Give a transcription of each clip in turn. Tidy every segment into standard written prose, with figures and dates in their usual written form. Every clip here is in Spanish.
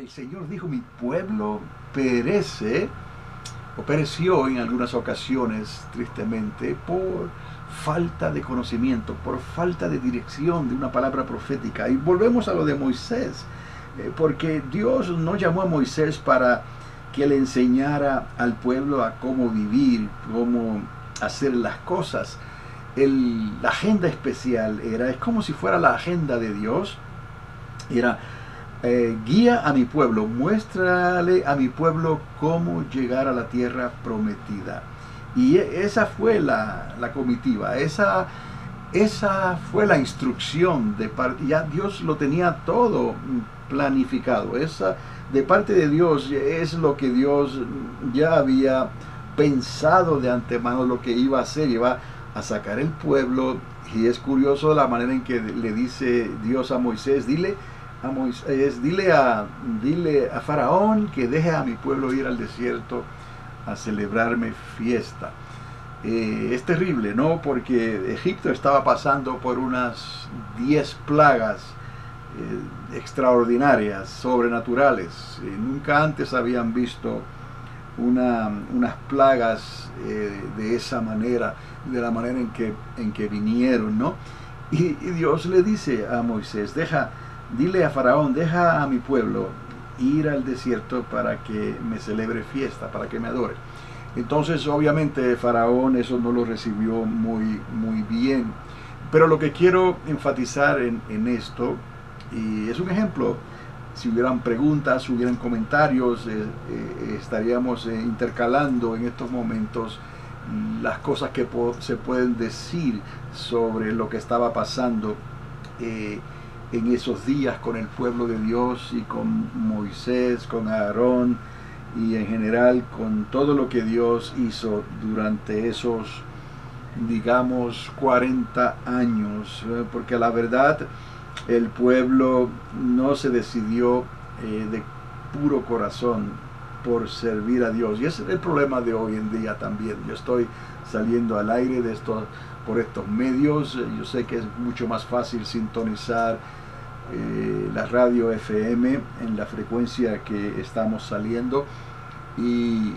el Señor dijo, mi pueblo perece, o pereció en algunas ocasiones, tristemente, por falta de conocimiento, por falta de dirección de una palabra profética. Y volvemos a lo de Moisés, porque Dios no llamó a Moisés para que le enseñara al pueblo a cómo vivir, cómo hacer las cosas. La agenda especial es como si fuera la agenda de Dios, era guía a mi pueblo, muéstrale a mi pueblo cómo llegar a la tierra prometida. Y esa fue la comitiva, esa fue la instrucción de parte, ya Dios lo tenía todo planificado. Esa de parte de Dios es lo que Dios ya había pensado de antemano, lo que iba a hacer, iba a sacar el pueblo. Y es curioso la manera en que le dice Dios a Moisés, dile a Faraón que deje a mi pueblo ir al desierto a celebrarme fiesta. Es terrible, ¿no? Porque Egipto estaba pasando por unas 10 plagas extraordinarias, sobrenaturales. Nunca antes habían visto unas plagas de esa manera, de la manera en que vinieron, ¿no? Y Dios le dice a Moisés, dile a Faraón, deja a mi pueblo ir al desierto para que me celebre fiesta, para que me adore. Entonces, obviamente, Faraón eso no lo recibió muy bien. Pero lo que quiero enfatizar en esto, y es un ejemplo, si hubieran preguntas, si hubieran comentarios, estaríamos intercalando en estos momentos las cosas que se pueden decir sobre lo que estaba pasando en esos días con el pueblo de Dios y con Moisés, con Aarón y en general con todo lo que Dios hizo durante esos, digamos, 40 años, porque la verdad el pueblo no se decidió de puro corazón por servir a Dios. Y ese es el problema de hoy en día también. Yo estoy saliendo al aire por estos medios. Yo sé que es mucho más fácil sintonizar la radio FM en la frecuencia que estamos saliendo y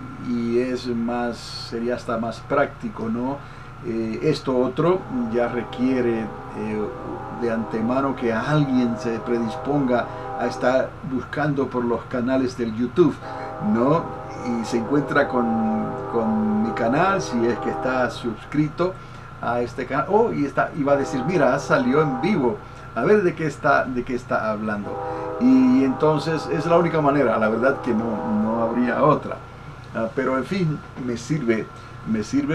sería hasta más práctico, ¿no? Esto otro ya requiere de antemano que alguien se predisponga a estar buscando por los canales del YouTube, ¿no? Y se encuentra con mi canal, si es que está suscrito a este canal, y va a decir, mira, salió en vivo, a ver de qué está hablando. Y entonces es la única manera, la verdad que no habría otra. Pero en fin, me sirve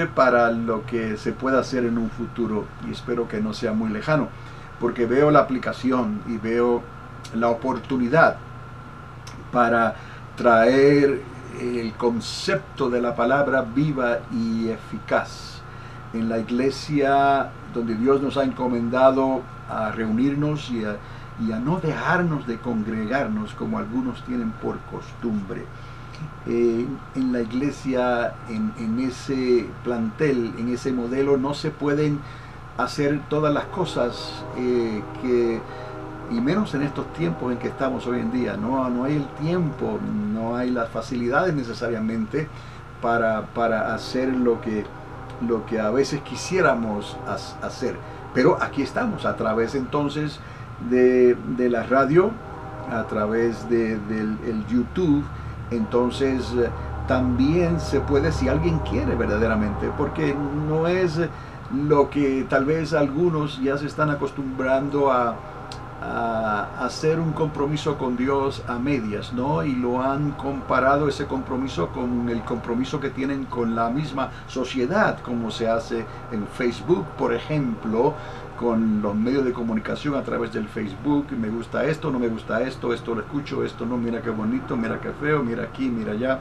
para lo que se pueda hacer en un futuro y espero que no sea muy lejano, porque veo la aplicación y veo la oportunidad para traer el concepto de la palabra viva y eficaz en la iglesia donde Dios nos ha encomendado a reunirnos y a no dejarnos de congregarnos como algunos tienen por costumbre. En la iglesia, en ese plantel, en ese modelo, no se pueden hacer todas las cosas y menos en estos tiempos en que estamos hoy en día. No hay el tiempo, no hay las facilidades necesariamente para hacer lo que a veces quisiéramos hacer. Pero aquí estamos, a través entonces de la radio, a través del YouTube. Entonces también se puede, si alguien quiere verdaderamente, porque no es lo que tal vez algunos ya se están acostumbrando a hacer un compromiso con Dios a medias, ¿no? Y lo han comparado ese compromiso con el compromiso que tienen con la misma sociedad, como se hace en Facebook, por ejemplo, con los medios de comunicación a través del Facebook. Me gusta esto, no me gusta esto lo escucho, esto no, mira qué bonito, mira qué feo, mira aquí, mira allá.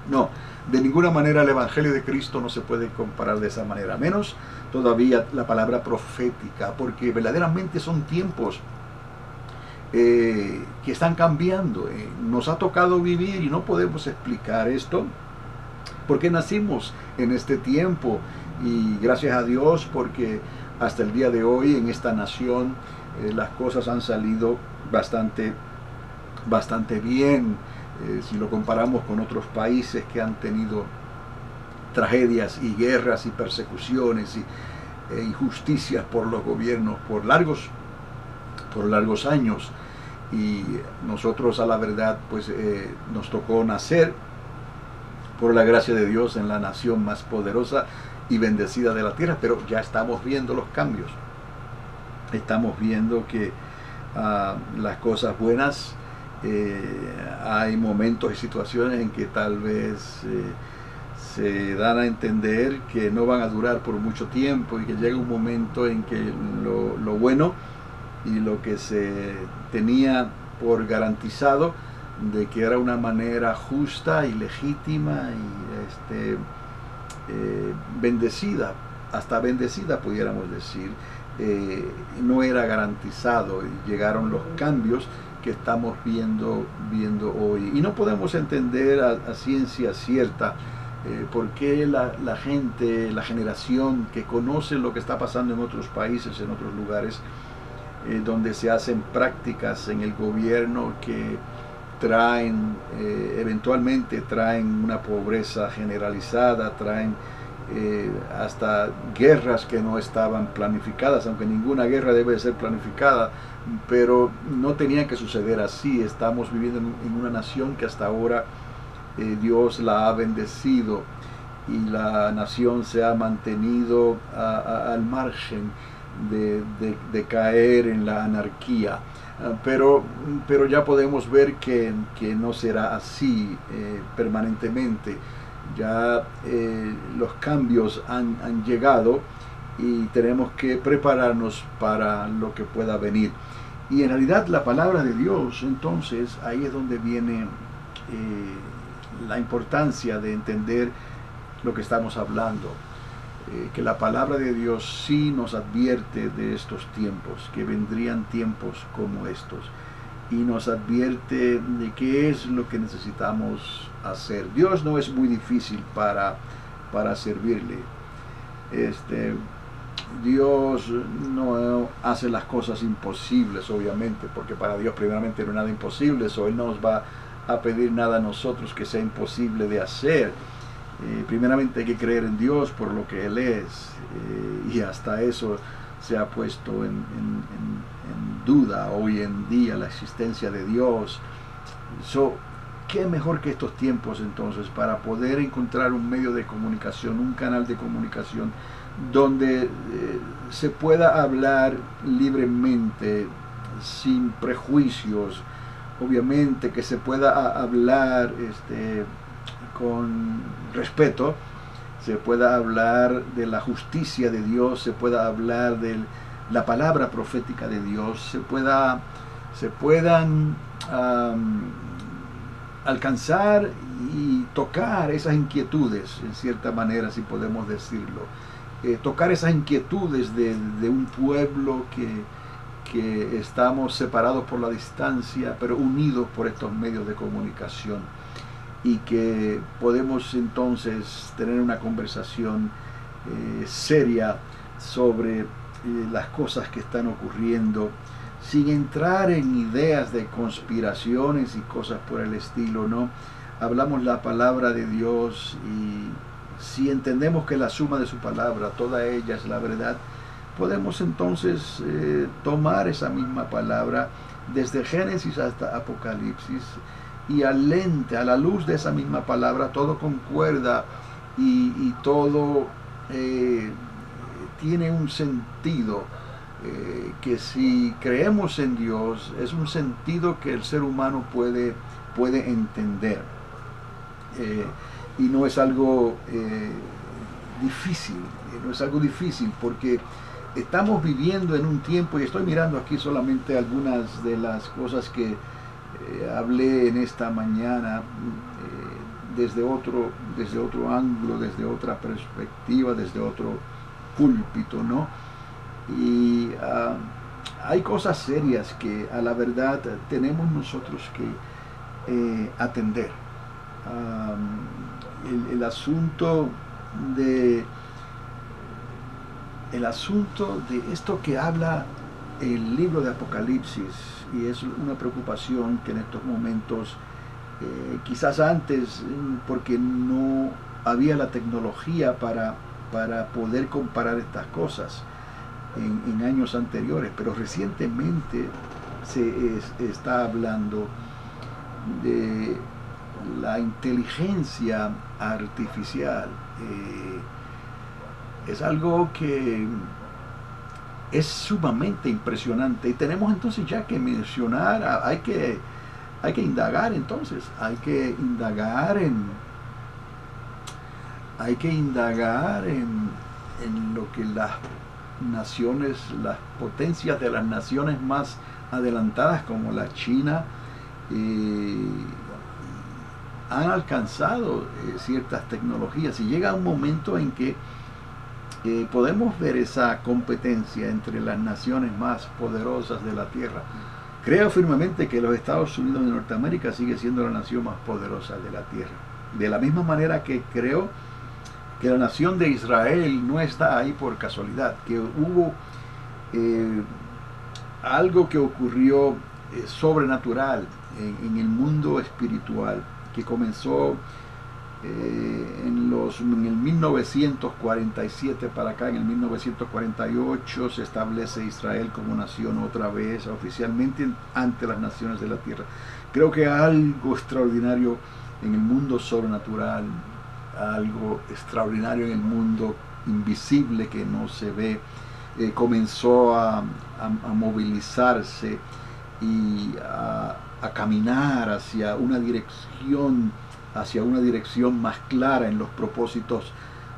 No, de ninguna manera el Evangelio de Cristo no se puede comparar de esa manera, menos todavía la palabra profética, porque verdaderamente son tiempos que están cambiando. Nos ha tocado vivir y no podemos explicar esto porque nacimos en este tiempo, y gracias a Dios porque hasta el día de hoy en esta nación las cosas han salido bastante bastante bien, si lo comparamos con otros países que han tenido tragedias y guerras y persecuciones e injusticias por los gobiernos por largos años. Y nosotros, a la verdad, pues nos tocó nacer por la gracia de Dios en la nación más poderosa y bendecida de la tierra, pero ya estamos viendo los cambios. Estamos viendo que las cosas buenas, hay momentos y situaciones en que tal vez se dan a entender que no van a durar por mucho tiempo, y que llega un momento en que lo bueno y lo que se tenía por garantizado de que era una manera justa y legítima y bendecida, hasta bendecida pudiéramos decir, no era garantizado, y llegaron los cambios que estamos viendo hoy. Y no podemos entender a ciencia cierta por qué la gente, la generación que conoce lo que está pasando en otros países, en otros lugares, donde se hacen prácticas en el gobierno que traen, eventualmente traen una pobreza generalizada, traen hasta guerras que no estaban planificadas, aunque ninguna guerra debe ser planificada, pero no tenía que suceder así. Estamos viviendo en una nación que hasta ahora Dios la ha bendecido, y la nación se ha mantenido al margen de caer en la anarquía. Pero ya podemos ver que no será así permanentemente. Ya los cambios han llegado, y tenemos que prepararnos para lo que pueda venir. Y en realidad la palabra de Dios, entonces, ahí es donde viene la importancia de entender lo que estamos hablando. Que la palabra de Dios sí nos advierte de estos tiempos, que vendrían tiempos como estos, y nos advierte de qué es lo que necesitamos hacer. Dios no es muy difícil para servirle. Dios no hace las cosas imposibles, obviamente, porque para Dios primeramente no hay nada imposible. Él no nos va a pedir nada a nosotros que sea imposible de hacer. Primeramente hay que creer en Dios por lo que Él es, y hasta eso se ha puesto en duda hoy en día, la existencia de Dios. ¿Qué mejor que estos tiempos entonces para poder encontrar un medio de comunicación, un canal de comunicación donde se pueda hablar libremente, sin prejuicios, obviamente, que se pueda hablar con respeto, se pueda hablar de la justicia de Dios, se pueda hablar de la palabra profética de Dios, se puedan alcanzar y tocar esas inquietudes, en cierta manera, si podemos decirlo, tocar esas inquietudes de un pueblo que estamos separados por la distancia, pero unidos por estos medios de comunicación, y que podemos entonces tener una conversación seria sobre las cosas que están ocurriendo, sin entrar en ideas de conspiraciones y cosas por el estilo, ¿no? Hablamos la palabra de Dios, y si entendemos que la suma de su palabra, toda ella es la verdad, podemos entonces tomar esa misma palabra desde Génesis hasta Apocalipsis, y a la luz de esa misma palabra, todo concuerda y todo tiene un sentido, que si creemos en Dios, es un sentido que el ser humano puede entender, y no es algo difícil, porque estamos viviendo en un tiempo, y estoy mirando aquí solamente algunas de las cosas que hablé en esta mañana, desde otro ángulo, desde otra perspectiva, desde otro púlpito, ¿no? Y hay cosas serias que a la verdad tenemos nosotros que atender. El asunto de esto que habla el libro de Apocalipsis, y es una preocupación que en estos momentos, quizás antes, porque no había la tecnología para poder comparar estas cosas en años anteriores, pero recientemente está hablando de la inteligencia artificial. Es algo que es sumamente impresionante, y tenemos entonces ya que mencionar, hay que indagar entonces, hay que indagar en lo que las naciones, las potencias de las naciones más adelantadas como la China, han alcanzado ciertas tecnologías, y llega un momento en que podemos ver esa competencia entre las naciones más poderosas de la tierra. Creo firmemente que los Estados Unidos de Norteamérica sigue siendo la nación más poderosa de la tierra. De la misma manera que creo que la nación de Israel no está ahí por casualidad, que hubo algo que ocurrió sobrenatural en el mundo espiritual, que comenzó en el 1947 para acá. En el 1948 se establece Israel como nación otra vez, oficialmente ante las naciones de la tierra. Creo que algo extraordinario en el mundo sobrenatural, algo extraordinario en el mundo invisible que no se ve, comenzó a movilizarse y a caminar hacia una dirección más clara en los propósitos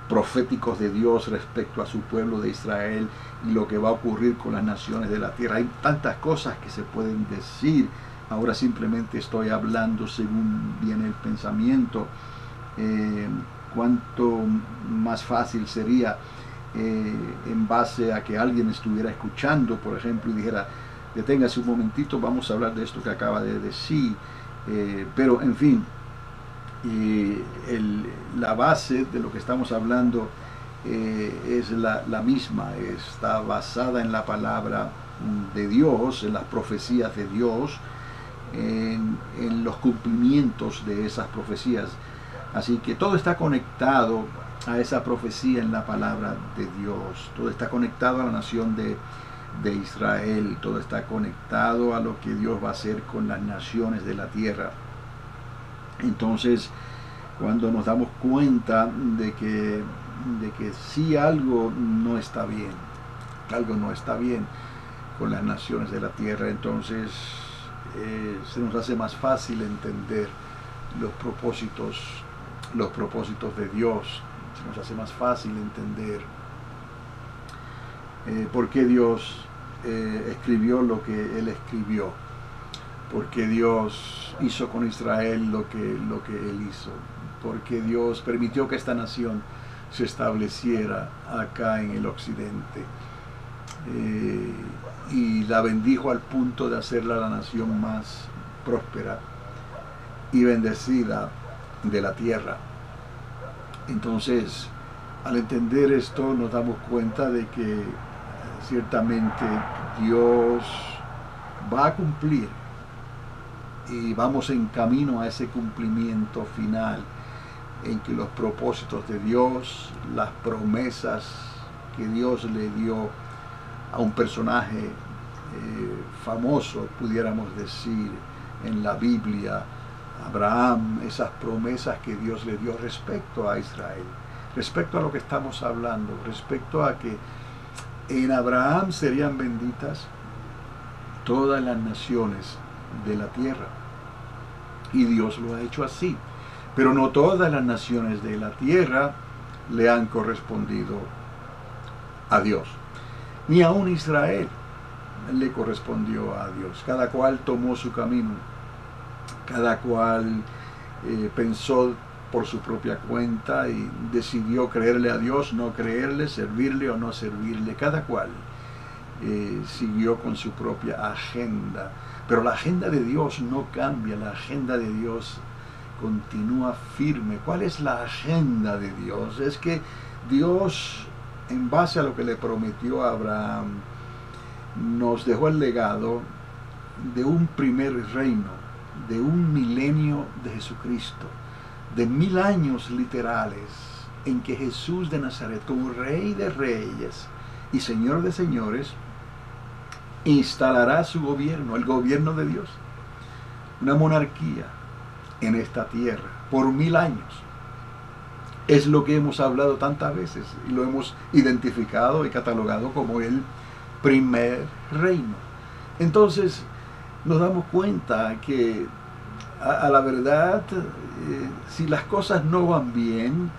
proféticos de Dios respecto a su pueblo de Israel y lo que va a ocurrir con las naciones de la tierra. Hay tantas cosas que se pueden decir. Ahora simplemente estoy hablando según viene el pensamiento. Cuánto más fácil sería, en base a que alguien estuviera escuchando, por ejemplo, y dijera: deténgase un momentito, vamos a hablar de esto que acaba de decir. Pero en fin, la base de lo que estamos hablando es la misma, está basada en la palabra de Dios, en las profecías de Dios, en los cumplimientos de esas profecías. Así que todo está conectado a esa profecía en la palabra de Dios, todo está conectado a la nación de Israel, todo está conectado a lo que Dios va a hacer con las naciones de la tierra. Entonces, cuando nos damos cuenta de que si algo no está bien con las naciones de la tierra, entonces se nos hace más fácil entender los propósitos de Dios. Se nos hace más fácil entender por qué Dios escribió lo que Él escribió, porque Dios hizo con Israel lo que Él hizo, porque Dios permitió que esta nación se estableciera acá en el occidente, y la bendijo al punto de hacerla la nación más próspera y bendecida de la tierra. Entonces, al entender esto, nos damos cuenta de que ciertamente Dios va a cumplir, y vamos en camino a ese cumplimiento final, en que los propósitos de Dios, las promesas que Dios le dio a un personaje famoso, pudiéramos decir, en la Biblia, Abraham, esas promesas que Dios le dio respecto a Israel, respecto a lo que estamos hablando, respecto a que en Abraham serían benditas todas las naciones de la tierra. Y Dios lo ha hecho así. Pero no todas las naciones de la tierra le han correspondido a Dios. Ni aun Israel le correspondió a Dios. Cada cual tomó su camino. Cada cual pensó por su propia cuenta y decidió creerle a Dios, no creerle, servirle o no servirle. Cada cual siguió con su propia agenda. Pero la agenda de Dios no cambia, la agenda de Dios continúa firme. ¿Cuál es la agenda de Dios? Es que Dios, en base a lo que le prometió a Abraham, nos dejó el legado de un primer reino, de un milenio de Jesucristo, de 1000 años literales en que Jesús de Nazaret, como Rey de Reyes y Señor de Señores, instalará su gobierno, el gobierno de Dios, una monarquía en esta tierra por 1000 años. Es lo que hemos hablado tantas veces y lo hemos identificado y catalogado como el primer reino. Entonces nos damos cuenta que a la verdad, si las cosas no van bien,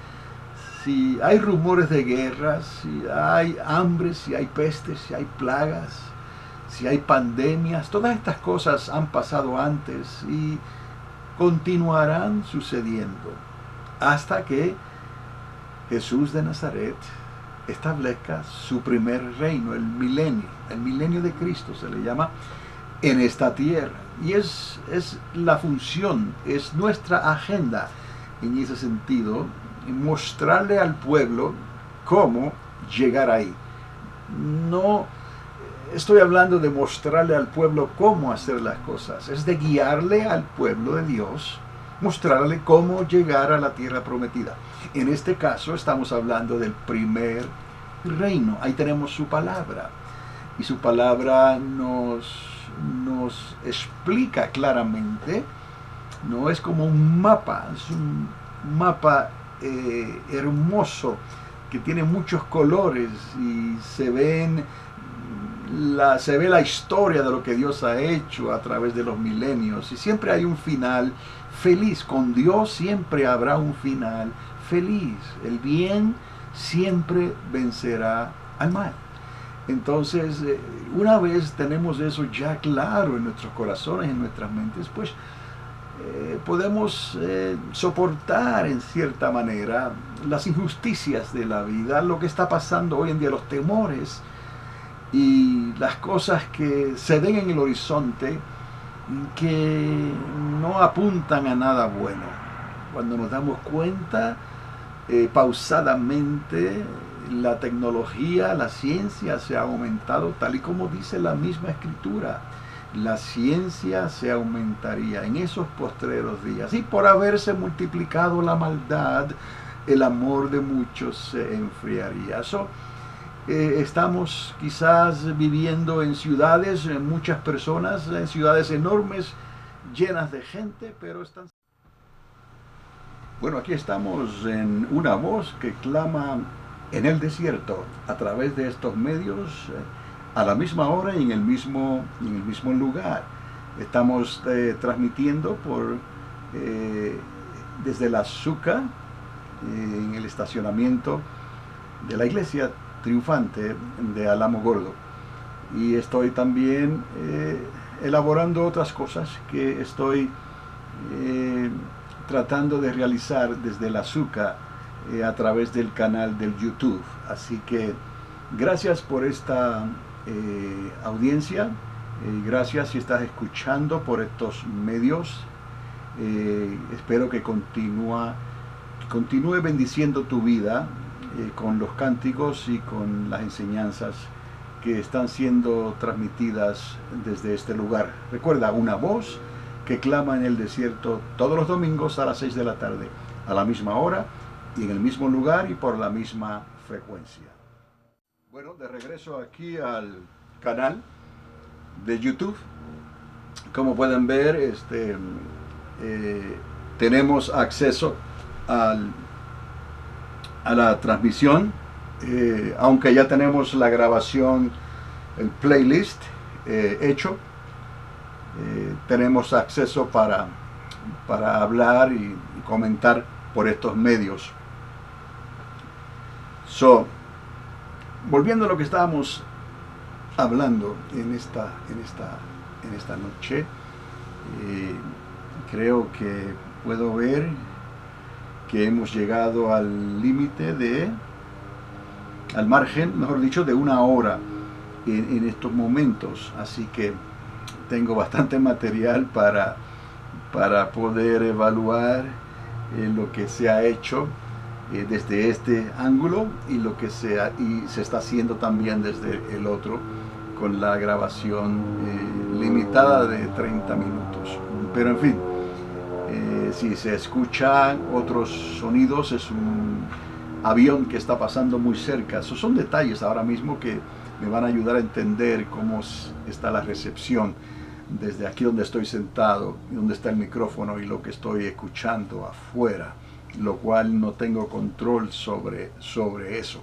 si hay rumores de guerras, si hay hambre, si hay pestes, si hay plagas, si hay pandemias, todas estas cosas han pasado antes y continuarán sucediendo hasta que Jesús de Nazaret establezca su primer reino, el milenio de Cristo se le llama, en esta tierra. Y es la función, es nuestra agenda en ese sentido, mostrarle al pueblo cómo llegar ahí. No estoy hablando de mostrarle al pueblo cómo hacer las cosas, es de guiarle al pueblo de Dios, mostrarle cómo llegar a la tierra prometida. En este caso estamos hablando del primer reino. Ahí tenemos su palabra. Y su palabra nos explica claramente, no es como un mapa, es un mapa hermoso que tiene muchos colores y se ve la historia de lo que Dios ha hecho a través de los milenios y siempre hay un final feliz. Con Dios siempre habrá un final feliz. El bien siempre vencerá al mal. Entonces, una vez tenemos eso ya claro en nuestros corazones, en nuestras mentes, pues podemos soportar en cierta manera las injusticias de la vida, lo que está pasando hoy en día, los temores y las cosas que se ven en el horizonte que no apuntan a nada bueno. Cuando nos damos cuenta, pausadamente, la tecnología, la ciencia se ha aumentado, tal y como dice la misma Escritura. La ciencia se aumentaría en esos postreros días. Y por haberse multiplicado la maldad, el amor de muchos se enfriaría. Estamos quizás viviendo en ciudades, muchas personas, en ciudades enormes, llenas de gente, pero están... Bueno, aquí estamos en una voz que clama en el desierto, a través de estos medios, a la misma hora y en el mismo lugar. Estamos transmitiendo desde la Azúcar, en el estacionamiento de la iglesia triunfante de Álamo Gordo. Y estoy también elaborando otras cosas que estoy tratando de realizar desde el Azúcar a través del canal del YouTube. Así que gracias por esta audiencia, gracias si estás escuchando por estos medios. Espero que continúe bendiciendo tu vida con los cánticos y con las enseñanzas que están siendo transmitidas desde este lugar. Recuerda, una voz que clama en el desierto todos los domingos a las 6 de la tarde, a la misma hora y en el mismo lugar y por la misma frecuencia. Bueno, de regreso aquí al canal de YouTube. Como pueden ver, tenemos acceso a la transmisión, aunque ya tenemos la grabación, el playlist hecho. Tenemos acceso para hablar y comentar por estos medios. Volviendo a lo que estábamos hablando en esta noche, creo que puedo ver que hemos llegado al límite al margen, mejor dicho, de una hora en estos momentos. Así que tengo bastante material para poder evaluar lo que se ha hecho desde este ángulo y lo que se está haciendo también desde el otro con la grabación limitada de 30 minutos. Pero en fin, si se escuchan otros sonidos, es un avión que está pasando muy cerca. Esos son detalles ahora mismo que me van a ayudar a entender cómo está la recepción desde aquí donde estoy sentado, donde está el micrófono y lo que estoy escuchando afuera, lo cual no tengo control sobre eso.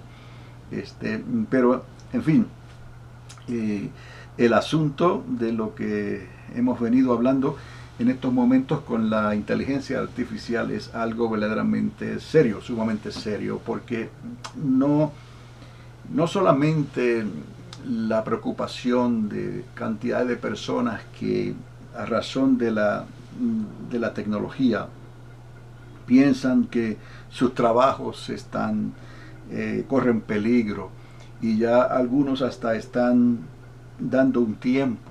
Pero, en fin, el asunto de lo que hemos venido hablando en estos momentos con la inteligencia artificial es algo verdaderamente serio, sumamente serio, porque no solamente la preocupación de cantidad de personas que a razón de la tecnología piensan que sus trabajos corren peligro, y ya algunos hasta están dando un tiempo,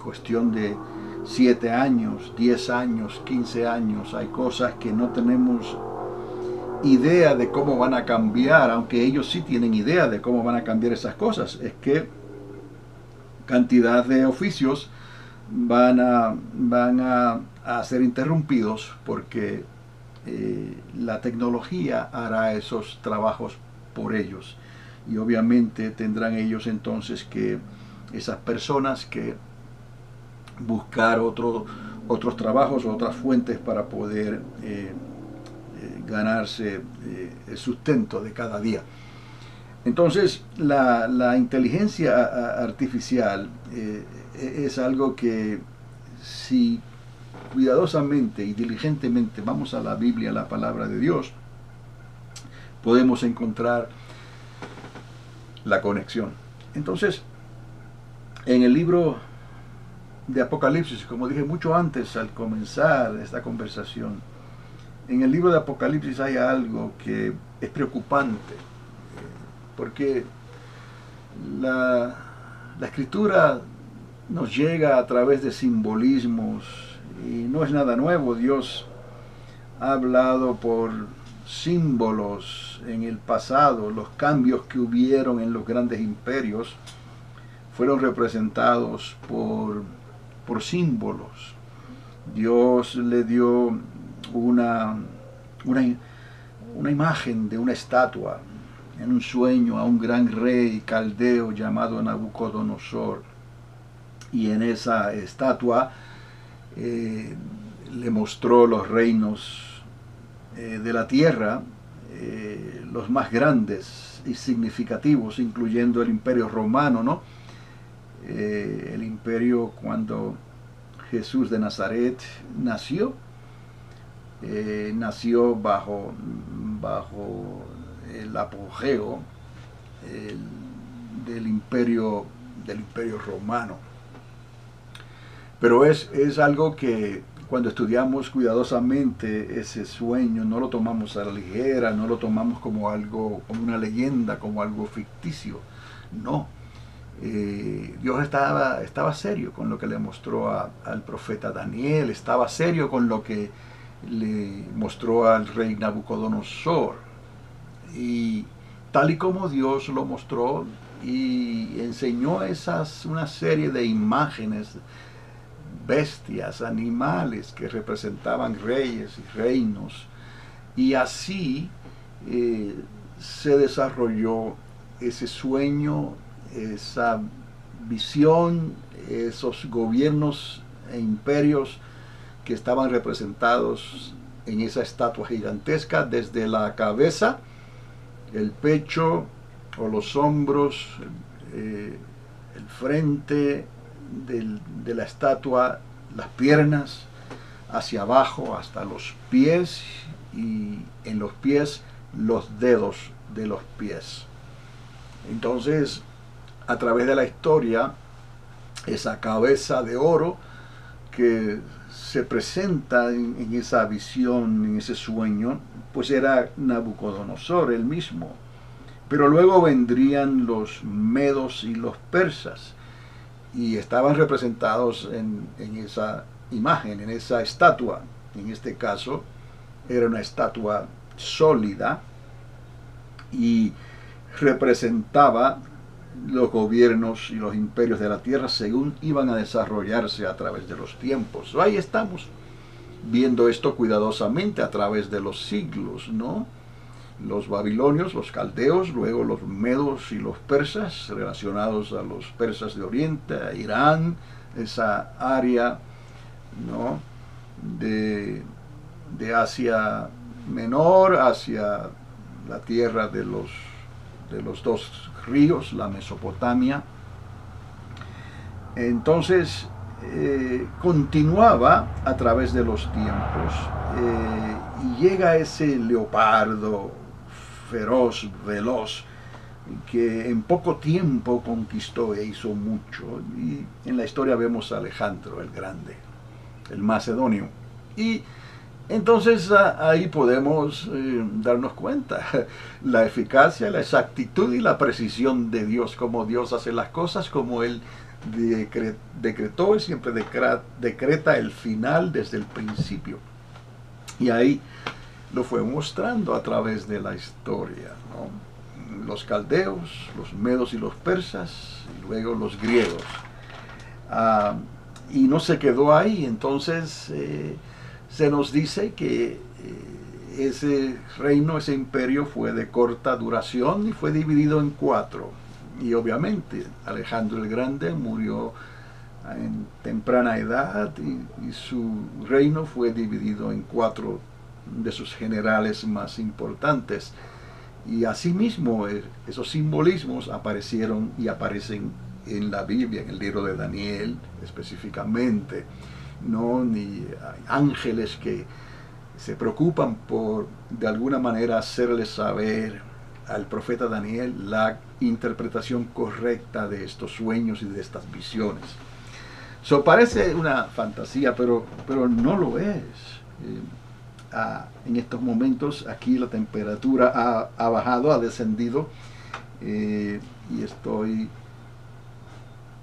cuestión de 7 años, 10 años, 15 años. Hay cosas que no tenemos idea de cómo van a cambiar, aunque ellos sí tienen idea de cómo van a cambiar esas cosas. Es que cantidad de oficios van a ser interrumpidos porque la tecnología hará esos trabajos por ellos, y obviamente tendrán ellos entonces que, esas personas, que buscar otros trabajos o otras fuentes para poder ganarse el sustento de cada día. Entonces la inteligencia artificial es algo que, si cuidadosamente y diligentemente vamos a la Biblia, a la palabra de Dios, podemos encontrar la conexión. Entonces, en el libro de Apocalipsis, como dije mucho antes al comenzar esta conversación, en el libro de Apocalipsis hay algo que es preocupante, porque la escritura nos llega a través de simbolismos y no es nada nuevo. Dios ha hablado por símbolos en el pasado. Los cambios que hubieron en los grandes imperios fueron representados por símbolos. Dios le dio una imagen de una estatua en un sueño a un gran rey caldeo llamado Nabucodonosor, y en esa estatua le mostró los reinos de la tierra, los más grandes y significativos, incluyendo el imperio romano, ¿no? El imperio cuando Jesús de Nazaret nació, nació bajo el apogeo del imperio romano. Pero es algo que, cuando estudiamos cuidadosamente ese sueño, no lo tomamos a la ligera, no lo tomamos como algo, como una leyenda, como algo ficticio. No. Dios estaba serio con lo que le mostró al profeta Daniel, estaba serio con lo que le mostró al rey Nabucodonosor, y tal y como Dios lo mostró y enseñó una serie de imágenes, bestias, animales que representaban reyes y reinos, y así se desarrolló ese sueño, esa visión, esos gobiernos e imperios que estaban representados en esa estatua gigantesca, desde la cabeza, el pecho o los hombros, el frente de la estatua, las piernas, hacia abajo hasta los pies, y en los pies los dedos de los pies. Entonces, a través de la historia, esa cabeza de oro que se presenta en esa visión, en ese sueño, pues era Nabucodonosor el mismo. Pero luego vendrían los medos y los persas, y estaban representados en esa imagen, en esa estatua. En este caso era una estatua sólida y representaba los gobiernos y los imperios de la tierra según iban a desarrollarse a través de los tiempos. Ahí estamos, viendo esto cuidadosamente a través de los siglos, ¿no? Los babilonios, los caldeos, luego los medos y los persas, relacionados a los persas de Oriente, a Irán, esa área, ¿no? de Asia Menor hacia la tierra de los dos ríos, la Mesopotamia. Entonces, continuaba a través de los tiempos y llega ese leopardo feroz, veloz, que en poco tiempo conquistó e hizo mucho. Y en la historia vemos a Alejandro el Grande, el macedonio. Y entonces ahí podemos darnos cuenta la eficacia, la exactitud y la precisión de Dios, cómo Dios hace las cosas, como Él decretó y siempre decreta el final desde el principio. Y ahí lo fue mostrando a través de la historia, ¿no? Los caldeos, los medos y los persas, y luego los griegos. Y no se quedó ahí, entonces se nos dice que ese reino, ese imperio fue de corta duración y fue dividido en 4. Y obviamente Alejandro el Grande murió en temprana edad y su reino fue dividido en 4 de sus generales más importantes. Y asimismo esos simbolismos aparecieron y aparecen en la Biblia, en el libro de Daniel específicamente, ¿no? Ni ángeles que se preocupan por de alguna manera hacerle saber al profeta Daniel la interpretación correcta de estos sueños y de estas visiones. Parece una fantasía, pero no lo es. En estos momentos aquí la temperatura ha bajado, ha descendido, y estoy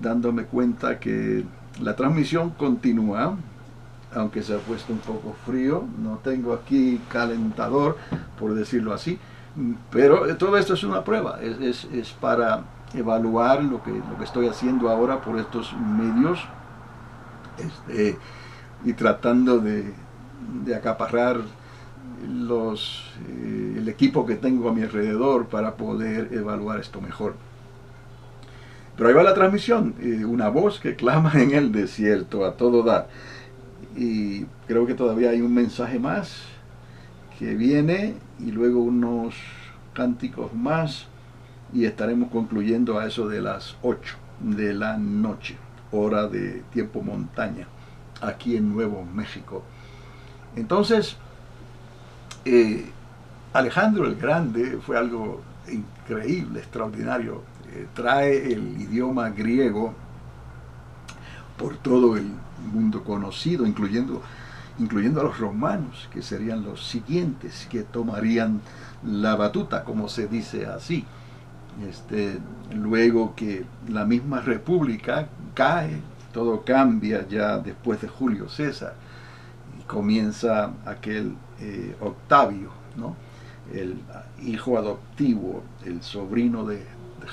dándome cuenta que la transmisión continúa, aunque se ha puesto un poco frío. No tengo aquí calentador, por decirlo así, pero todo esto es una prueba, es para evaluar lo que estoy haciendo ahora por estos medios, y tratando de acaparrar el equipo que tengo a mi alrededor para poder evaluar esto mejor. Pero ahí va la transmisión, una voz que clama en el desierto a todo dar. Y creo que todavía hay un mensaje más que viene y luego unos cánticos más y estaremos concluyendo a eso de las 8 de la noche, hora de tiempo montaña, aquí en Nuevo México. Entonces, Alejandro el Grande fue algo increíble, extraordinario. Trae el idioma griego por todo el mundo conocido, incluyendo a los romanos, que serían los siguientes que tomarían la batuta, como se dice así. Luego que la misma república cae, todo cambia ya después de Julio César, y comienza aquel Octavio, ¿no? El hijo adoptivo, el sobrino de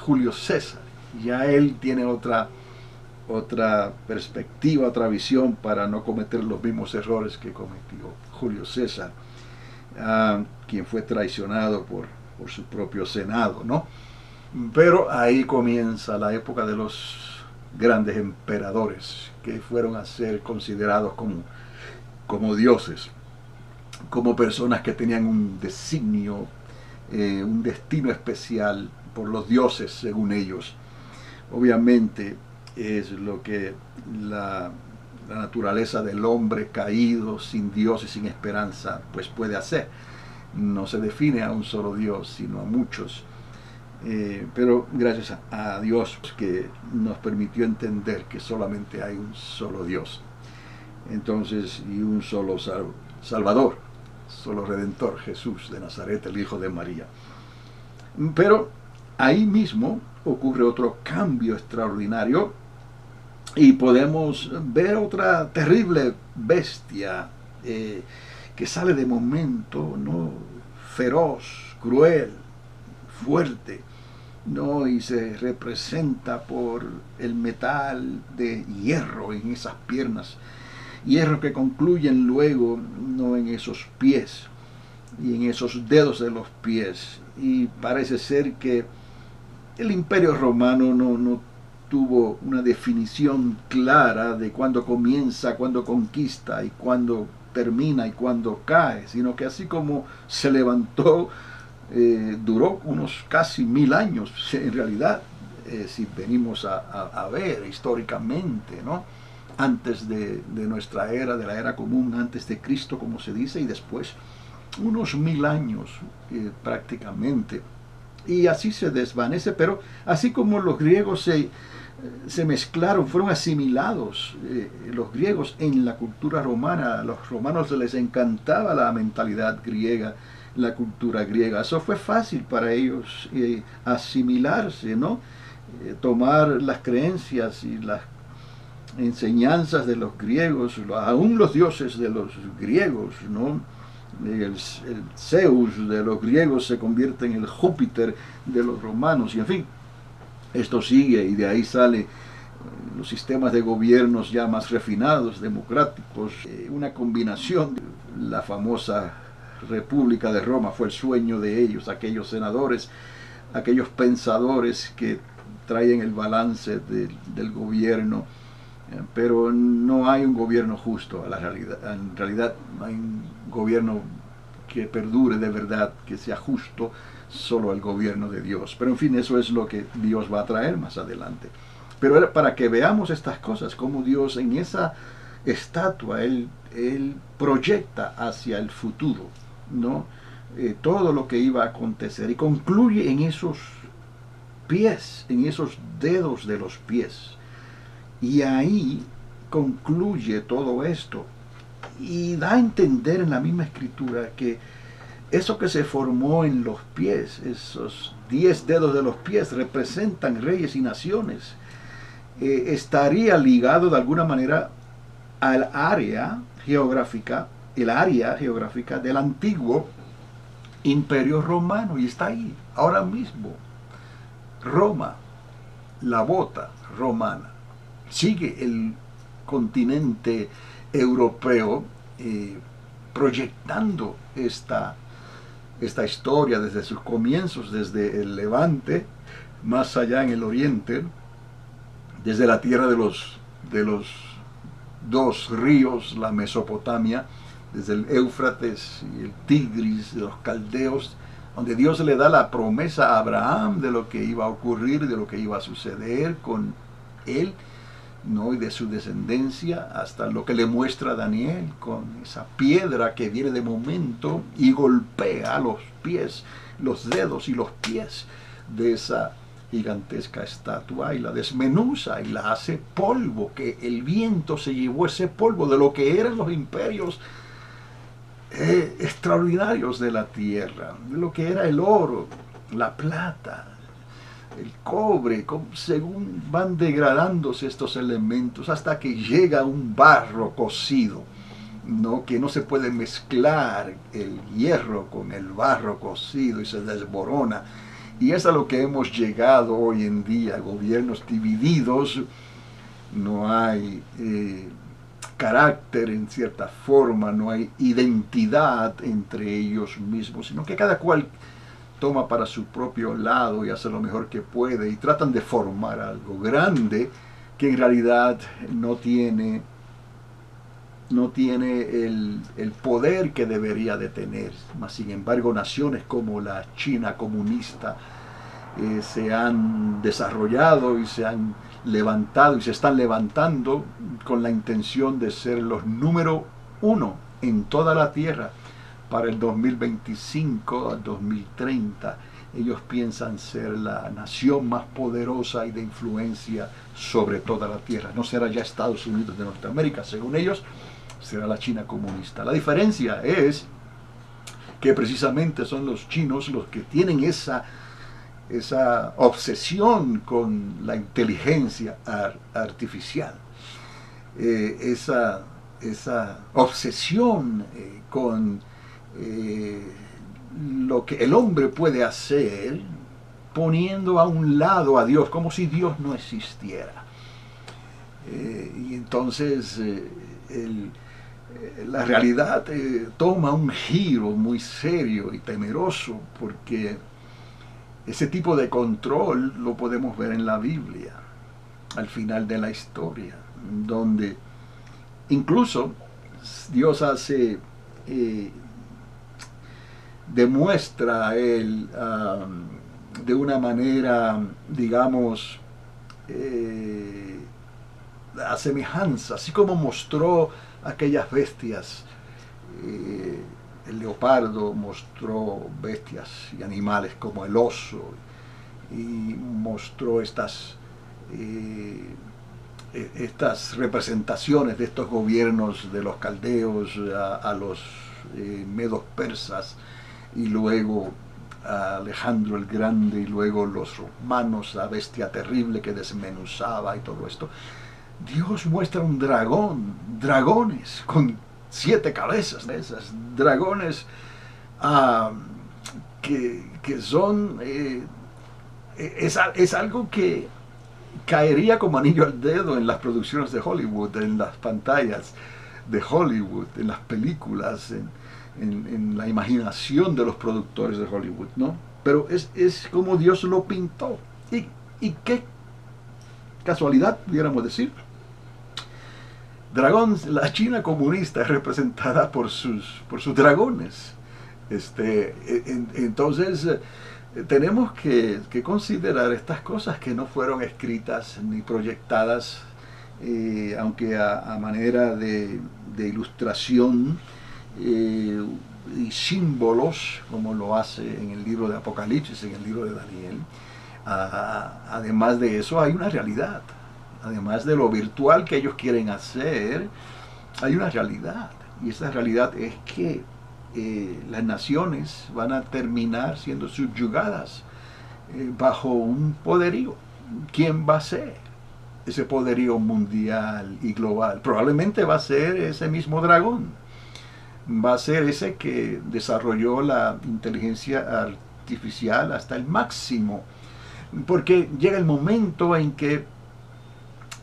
Julio César. Ya él tiene otra perspectiva, otra visión para no cometer los mismos errores que cometió Julio César, quien fue traicionado por su propio senado, ¿no? Pero ahí comienza la época de los grandes emperadores que fueron a ser considerados como dioses, como personas que tenían un designio, un destino especial por los dioses según ellos. Obviamente es lo que la naturaleza del hombre caído, sin Dios y sin esperanza, pues puede hacer. No se define a un solo Dios, sino a muchos. Pero gracias a Dios que nos permitió entender que solamente hay un solo Dios. Entonces, y un solo Salvador, solo Redentor, Jesús de Nazaret, el Hijo de María. Pero ahí mismo ocurre otro cambio extraordinario y podemos ver otra terrible bestia que sale de momento, ¿no? Feroz, cruel, fuerte, ¿no? Y se representa por el metal de hierro en esas piernas, hierro que concluyen luego, ¿no?, en esos pies y en esos dedos de los pies. Y parece ser que el Imperio Romano no tuvo una definición clara de cuándo comienza, cuándo conquista y cuándo termina y cuándo cae, sino que así como se levantó, duró unos casi 1000 años en realidad, si venimos a ver históricamente, ¿no? Antes de nuestra era, de la era común, antes de Cristo, como se dice, y después unos 1000 años, prácticamente. Y así se desvanece, pero así como los griegos se mezclaron, fueron asimilados, los griegos en la cultura romana. A los romanos les encantaba la mentalidad griega, la cultura griega. Eso fue fácil para ellos, asimilarse, ¿no? Tomar las creencias y las enseñanzas de los griegos, aún los dioses de los griegos, ¿no? El Zeus de los griegos se convierte en el Júpiter de los romanos, y en fin, esto sigue, y de ahí sale los sistemas de gobiernos ya más refinados, democráticos, una combinación. La famosa República de Roma fue el sueño de ellos, aquellos senadores, aquellos pensadores que traen el balance del gobierno, pero no hay un gobierno justo. En realidad no hay un gobierno que perdure de verdad, que sea justo, solo el gobierno de Dios. Pero en fin, eso es lo que Dios va a traer más adelante. Pero era para que veamos estas cosas, como Dios en esa estatua, Él proyecta hacia el futuro, ¿no? Todo lo que iba a acontecer, y concluye en esos pies, en esos dedos de los pies. Y ahí concluye todo esto. Y da a entender en la misma escritura que eso que se formó en los pies, esos 10 dedos de los pies, representan reyes y naciones. Estaría ligado de alguna manera al área geográfica, el área geográfica del antiguo Imperio Romano. Y está ahí, ahora mismo. Roma, la bota romana. Sigue el continente europeo, proyectando esta historia desde sus comienzos, desde el Levante, más allá en el Oriente, desde la tierra de los dos ríos, la Mesopotamia, desde el Éufrates y el Tigris, de los caldeos, donde Dios le da la promesa a Abraham de lo que iba a ocurrir, de lo que iba a suceder con él, ¿no? Y de su descendencia, hasta lo que le muestra a Daniel con esa piedra que viene de momento y golpea los pies, los dedos y los pies de esa gigantesca estatua, y la desmenuza y la hace polvo, que el viento se llevó ese polvo de lo que eran los imperios extraordinarios de la tierra, de lo que era el oro, la plata, el cobre, según van degradándose estos elementos hasta que llega un barro cocido, ¿no? Que no se puede mezclar el hierro con el barro cocido y se desborona. Y es a lo que hemos llegado hoy en día, gobiernos divididos, no hay carácter en cierta forma, no hay identidad entre ellos mismos, sino que cada cual toma para su propio lado y hace lo mejor que puede, y tratan de formar algo grande que en realidad no tiene el poder que debería de tener. Mas, sin embargo, naciones como la China comunista se han desarrollado y se han levantado y se están levantando con la intención de ser los número 1 en toda la tierra para el 2025 al 2030. Ellos piensan ser la nación más poderosa y de influencia sobre toda la tierra. No será ya Estados Unidos de Norteamérica, según ellos, será la China comunista. La diferencia es que precisamente son los chinos los que tienen esa obsesión con la inteligencia artificial, esa obsesión con lo que el hombre puede hacer poniendo a un lado a Dios, como si Dios no existiera. Y entonces la realidad toma un giro muy serio y temeroso, porque ese tipo de control lo podemos ver en la Biblia, al final de la historia, donde incluso Dios demuestra él de una manera, digamos, la semejanza, así como mostró aquellas bestias. El leopardo mostró bestias y animales como el oso, y mostró estas representaciones de estos gobiernos de los caldeos a los medos persas, y luego a Alejandro el Grande, y luego los romanos, la bestia terrible que desmenuzaba y todo esto. Dios muestra un dragón, dragones con 7 cabezas, esas dragones que son, es algo que caería como anillo al dedo en las producciones de Hollywood, en las pantallas de Hollywood, en las películas, en la imaginación de los productores de Hollywood, ¿no? Pero es como Dios lo pintó. Y qué casualidad, pudiéramos decir. Dragón, la China comunista es representada por sus dragones. Entonces, tenemos que considerar estas cosas que no fueron escritas ni proyectadas, aunque a manera de ilustración y símbolos, como lo hace en el libro de Apocalipsis, en el libro de Daniel. Además de eso, hay una realidad. Además de lo virtual que ellos quieren hacer, hay una realidad. Y esa realidad es que las naciones van a terminar siendo subyugadas bajo un poderío. ¿Quién va a ser ese poderío mundial y global? Probablemente va a ser ese mismo dragón. Va a ser ese que desarrolló la inteligencia artificial hasta el máximo. Porque llega el momento en que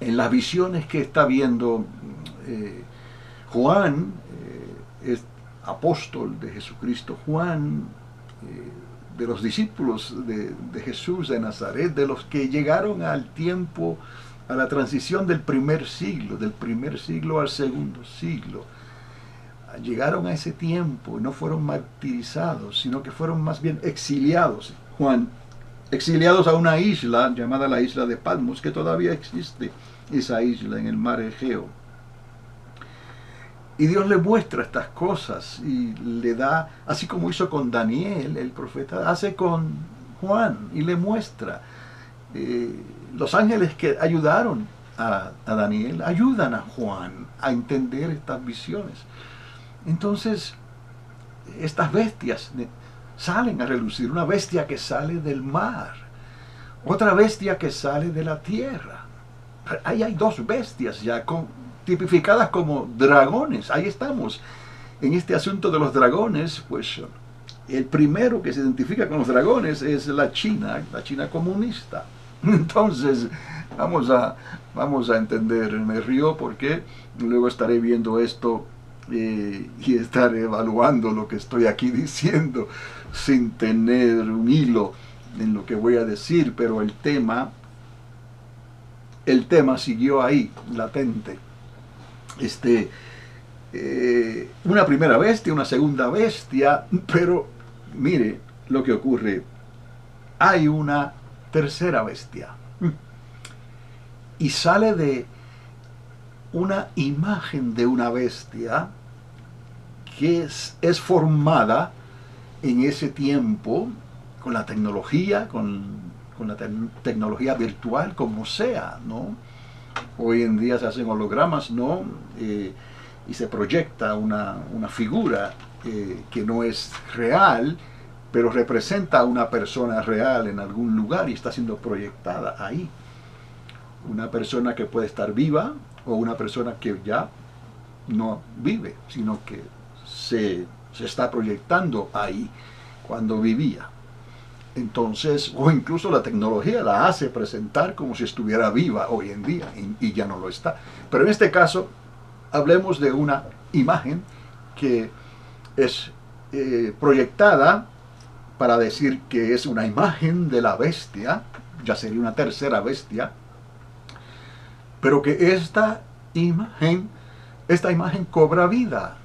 en las visiones que está viendo Juan, es apóstol de Jesucristo, Juan, de los discípulos de Jesús de Nazaret, de los que llegaron al tiempo, a la transición del primer siglo al segundo siglo. Llegaron a ese tiempo y no fueron martirizados, sino que fueron más bien exiliados. Juan, exiliados a una isla llamada la isla de Patmos, que todavía existe esa isla en el mar Egeo. Y Dios le muestra estas cosas y le da, así como hizo con Daniel, el profeta, hace con Juan y le muestra. Los ángeles que ayudaron a Daniel ayudan a Juan a entender estas visiones. Entonces, estas bestias salen a relucir. Una bestia que sale del mar, otra bestia que sale de la tierra. Ahí hay 2 bestias ya tipificadas como dragones. Ahí estamos. En este asunto de los dragones, pues el primero que se identifica con los dragones es la China comunista. Entonces, vamos a entender. Me río porque luego estaré viendo esto y estaré evaluando lo que estoy aquí diciendo sin tener un hilo en lo que voy a decir, pero el tema siguió ahí, latente. Una primera bestia, una segunda bestia, pero mire lo que ocurre. Hay una tercera bestia. Y sale de una imagen de una bestia que es formada en ese tiempo con la tecnología, con la tecnología virtual, como sea, ¿no? Hoy en día se hacen hologramas, ¿no? Y se proyecta una figura que no es real, pero representa a una persona real en algún lugar y está siendo proyectada ahí. Una persona que puede estar viva o una persona que ya no vive, sino que se está proyectando ahí cuando vivía. Entonces, o incluso la tecnología la hace presentar como si estuviera viva hoy en día y ya no lo está. Pero en este caso, hablemos de una imagen que es proyectada para decir que es una imagen de la bestia, ya sería una tercera bestia, pero que esta imagen cobra vida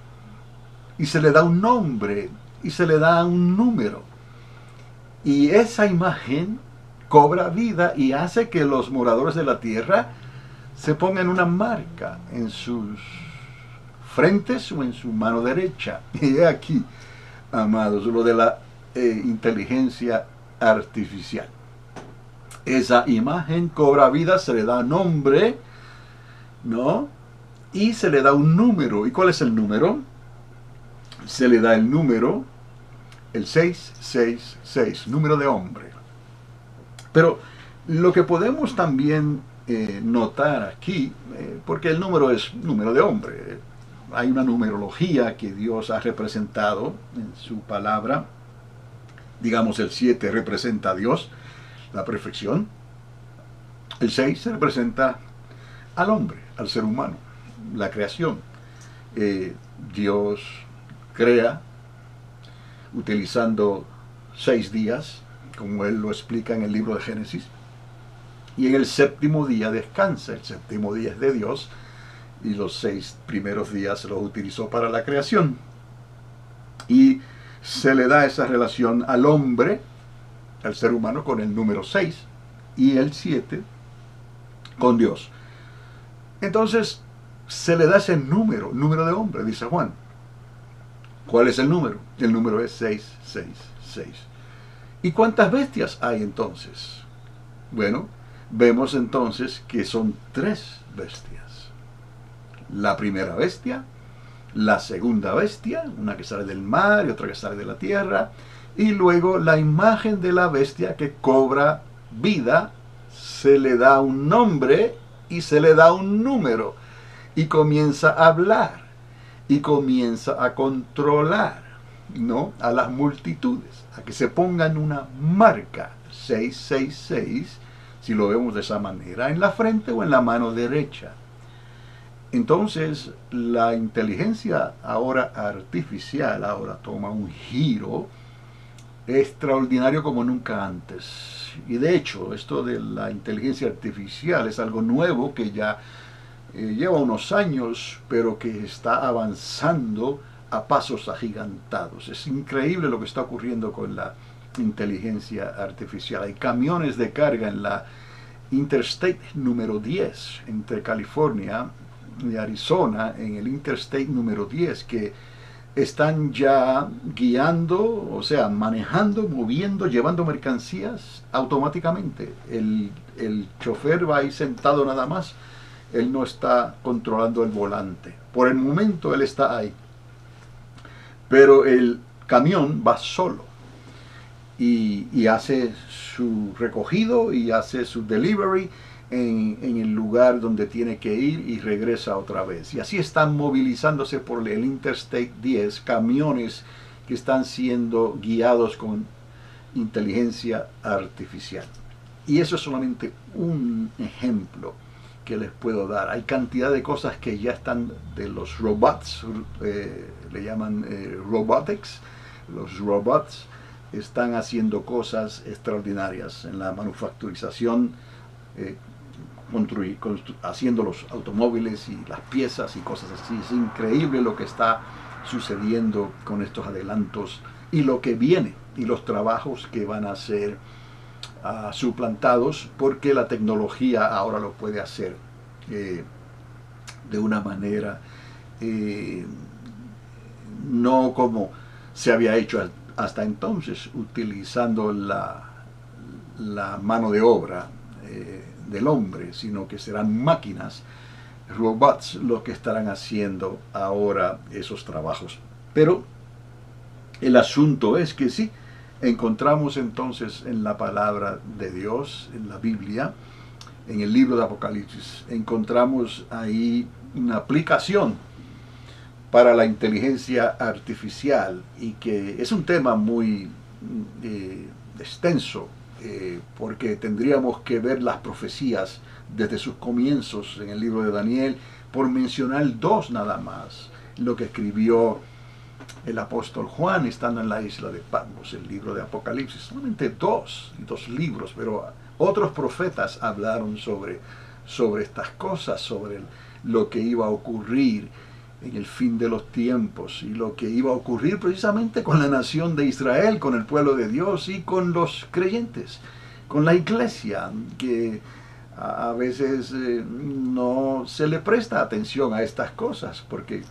y se le da un nombre y se le da un número. Y esa imagen cobra vida y hace que los moradores de la tierra se pongan una marca en sus frentes o en su mano derecha. Y he aquí, amados, lo de la inteligencia artificial. Esa imagen cobra vida, se le da nombre, ¿no? Y se le da un número. ¿Y cuál es el número? Se le da el número, el 666, número de hombre. Pero lo que podemos también notar aquí, porque el número es número de hombre, hay una numerología que Dios ha representado en su palabra. Digamos, el 7 representa a Dios, la perfección. El 6 representa al hombre, al ser humano, la creación. Dios crea utilizando 6 días, como Él lo explica en el libro de Génesis, y en el séptimo día descansa. El séptimo día es de Dios y los 6 primeros días los utilizó para la creación. Y se le da esa relación al hombre, al ser humano, con el número 6 y el 7 con Dios. Entonces se le da ese número de hombre, dice Juan. ¿Cuál es el número? El número es 666. ¿Y cuántas bestias hay entonces? Bueno, vemos entonces que son 3 bestias. La primera bestia, la segunda bestia, una que sale del mar y otra que sale de la tierra, y luego la imagen de la bestia que cobra vida, se le da un nombre y se le da un número, y comienza a hablar, y comienza a controlar, ¿no?, a las multitudes, a que se pongan una marca, 666, si lo vemos de esa manera, en la frente o en la mano derecha. Entonces, la inteligencia ahora artificial ahora toma un giro extraordinario como nunca antes. Y de hecho, esto de la inteligencia artificial es algo nuevo que ya lleva unos años, pero que está avanzando a pasos agigantados. Es increíble lo que está ocurriendo con la inteligencia artificial. Hay camiones de carga en la Interstate número 10 entre California y Arizona, en el Interstate número 10, que están ya guiando, o sea, manejando, moviendo, llevando mercancías automáticamente. El chofer va ahí sentado nada más, él no está controlando el volante. Por el momento él está ahí, pero el camión va solo y hace su recogido y hace su delivery en el lugar donde tiene que ir y regresa otra vez. Y así están movilizándose por el Interstate 10 camiones que están siendo guiados con inteligencia artificial. Y eso es solamente un ejemplo que les puedo dar. Hay cantidad de cosas que ya están de los robots, le llaman robotics. Los robots están haciendo cosas extraordinarias en la manufacturización, haciendo los automóviles y las piezas y cosas así. Es increíble lo que está sucediendo con estos adelantos y lo que viene y los trabajos que van a ser suplantados, porque la tecnología ahora lo puede hacer de una manera no como se había hecho hasta entonces, utilizando la mano de obra del hombre, sino que serán máquinas, robots, los que estarán haciendo ahora esos trabajos. Pero el asunto es que sí, encontramos entonces en la palabra de Dios, en la Biblia, en el libro de Apocalipsis, encontramos ahí una aplicación para la inteligencia artificial, y que es un tema muy extenso, porque tendríamos que ver las profecías desde sus comienzos en el libro de Daniel, por mencionar dos nada más, lo que escribió el apóstol Juan estando en la isla de Patmos, el libro de Apocalipsis, solamente dos libros, pero otros profetas hablaron sobre estas cosas, sobre lo que iba a ocurrir en el fin de los tiempos y lo que iba a ocurrir precisamente con la nación de Israel, con el pueblo de Dios y con los creyentes, con la iglesia, que a veces no se le presta atención a estas cosas, porque,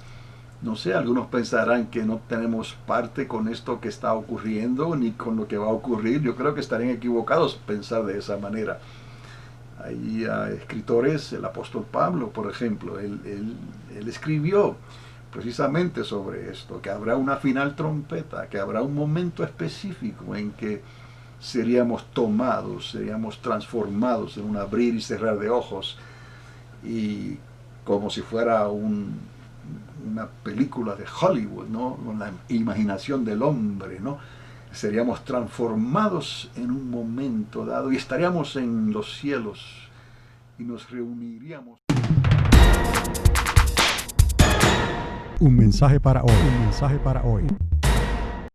no sé, algunos pensarán que no tenemos parte con esto que está ocurriendo ni con lo que va a ocurrir. Yo creo que estarían equivocados pensar de esa manera. Hay escritores, el apóstol Pablo, por ejemplo, él escribió precisamente sobre esto, que habrá una final trompeta, que habrá un momento específico en que seríamos tomados, seríamos transformados en un abrir y cerrar de ojos, y como si fuera una película de Hollywood, ¿no? Con la imaginación del hombre, ¿no? Seríamos transformados en un momento dado y estaríamos en los cielos y nos reuniríamos. Un mensaje para hoy.